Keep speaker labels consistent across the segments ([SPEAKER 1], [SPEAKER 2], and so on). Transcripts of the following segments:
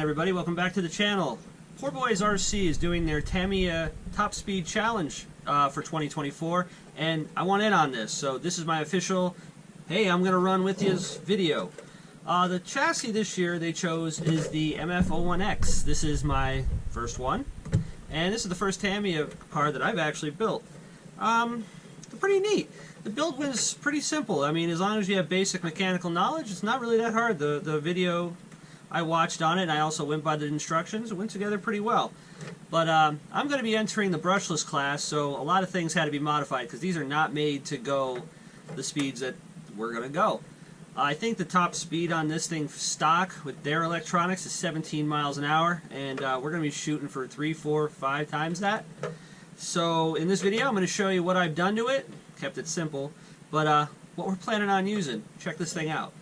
[SPEAKER 1] everybody, welcome back to the channel. Poorboys RC is doing their Tamiya Top Speed Challenge for 2024, and I want in on this, so this is my official, hey, I'm going to run with you's video. The chassis this year they chose is the mf01x. This is my first one, and this is the first Tamiya car that I've actually built. Pretty neat. The build was pretty simple. I mean, as long as you have basic mechanical knowledge, it's not really that hard. The video I watched on it, and I also went by the instructions. It went together pretty well. But I'm going to be entering the brushless class, so a lot of things had to be modified because these are not made to go the speeds that we're going to go. I think the top speed on this thing stock with their electronics is 17 miles an hour, and we're going to be shooting for 3, 4, 5 times that. So in this video I'm going to show you what I've done to it. Kept it simple, but what we're planning on using. Check this thing out.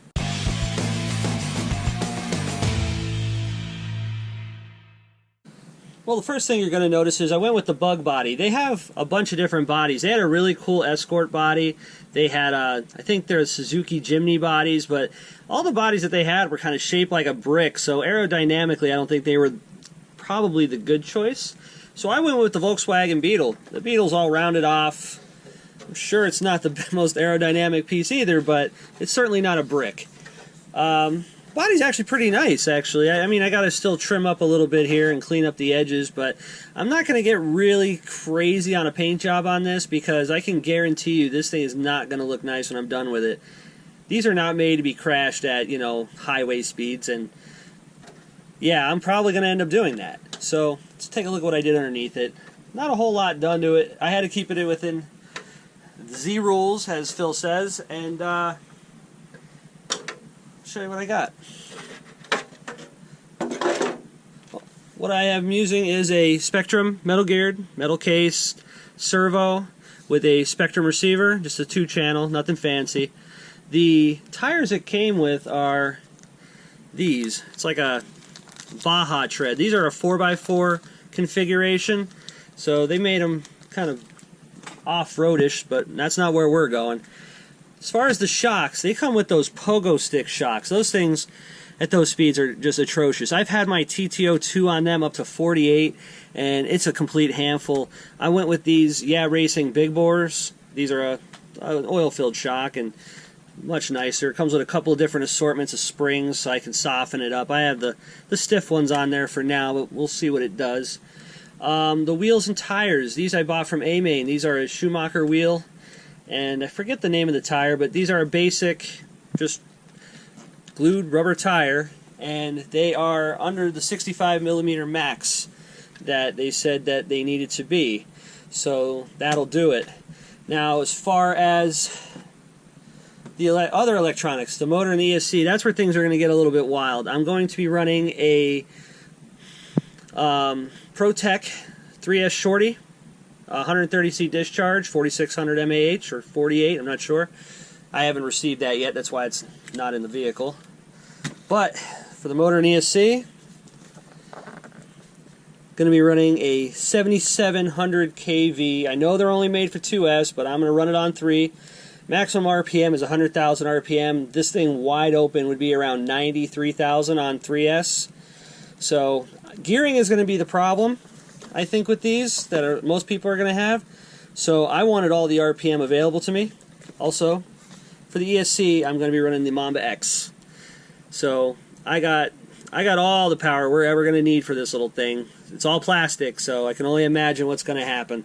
[SPEAKER 1] Well, the first thing you're going to notice is I went with the bug body. They have a bunch of different bodies. They had a really cool Escort body. They had, I think they're Suzuki Jimny bodies, but all the bodies that they had were kind of shaped like a brick, so aerodynamically I don't think they were probably the good choice. So I went with the Volkswagen Beetle. The Beetle's all rounded off. I'm sure it's not the most aerodynamic piece either, but it's certainly not a brick. Body's actually pretty nice, actually. I mean, I got to still trim up a little bit here and clean up the edges, but I'm not going to get really crazy on a paint job on this because I can guarantee you this thing is not going to look nice when I'm done with it. These are not made to be crashed at, you know, highway speeds, and yeah, I'm probably going to end up doing that. So let's take a look at what I did underneath it. Not a whole lot done to it. I had to keep it within Z rules, as Phil says, and show you what I got. What I am using is a Spectrum metal geared, metal cased servo with a Spectrum receiver, just a 2-channel, nothing fancy. The tires it came with are these. It's like a Baja tread. These are a 4x4 configuration, so they made them kind of off-roadish, but that's not where we're going. As far as the shocks, they come with those pogo stick shocks. Those things at those speeds are just atrocious. I've had my TTO2 on them up to 48, and it's a complete handful. I went with these Racing Big Bores. These are an oil-filled shock and much nicer. It comes with a couple of different assortments of springs so I can soften it up. I have the stiff ones on there for now, but we'll see what it does. The wheels and tires, these I bought from A-Main. These are a Schumacher wheel, and I forget the name of the tire, but these are a basic, just glued rubber tire, and they are under the 65mm max that they said that they needed to be. So that'll do it. Now, as far as the other electronics, the motor and the ESC, that's where things are going to get a little bit wild. I'm going to be running a ProTech 3S Shorty, 130C discharge, 4600 mAh or 48, I'm not sure. I haven't received that yet, that's why it's not in the vehicle. But for the motor and ESC, going to be running a 7700 kV. I know they're only made for 2S, but I'm going to run it on 3. Maximum RPM is 100,000 RPM. This thing wide open would be around 93,000 on 3S. So gearing is going to be the problem, I think, with these that most people are going to have. So I wanted all the RPM available to me. Also, for the ESC, I'm going to be running the Mamba X. So I got all the power we're ever going to need for this little thing. It's all plastic, so I can only imagine what's going to happen.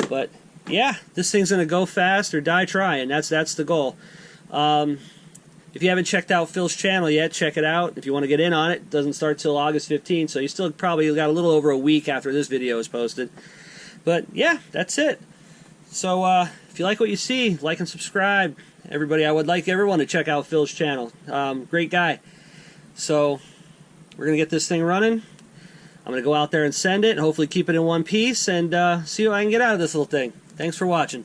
[SPEAKER 1] But yeah, this thing's going to go fast or die trying. That's the goal. If you haven't checked out Phil's channel yet, check it out. If you want to get in on it, it doesn't start till August 15th, so you still probably got a little over a week after this video is posted. But yeah, that's it. So if you like what you see, like and subscribe. Everybody, I would like everyone to check out Phil's channel. Great guy. So we're going to get this thing running. I'm going to go out there and send it, and hopefully keep it in one piece, and see what I can get out of this little thing. Thanks for watching.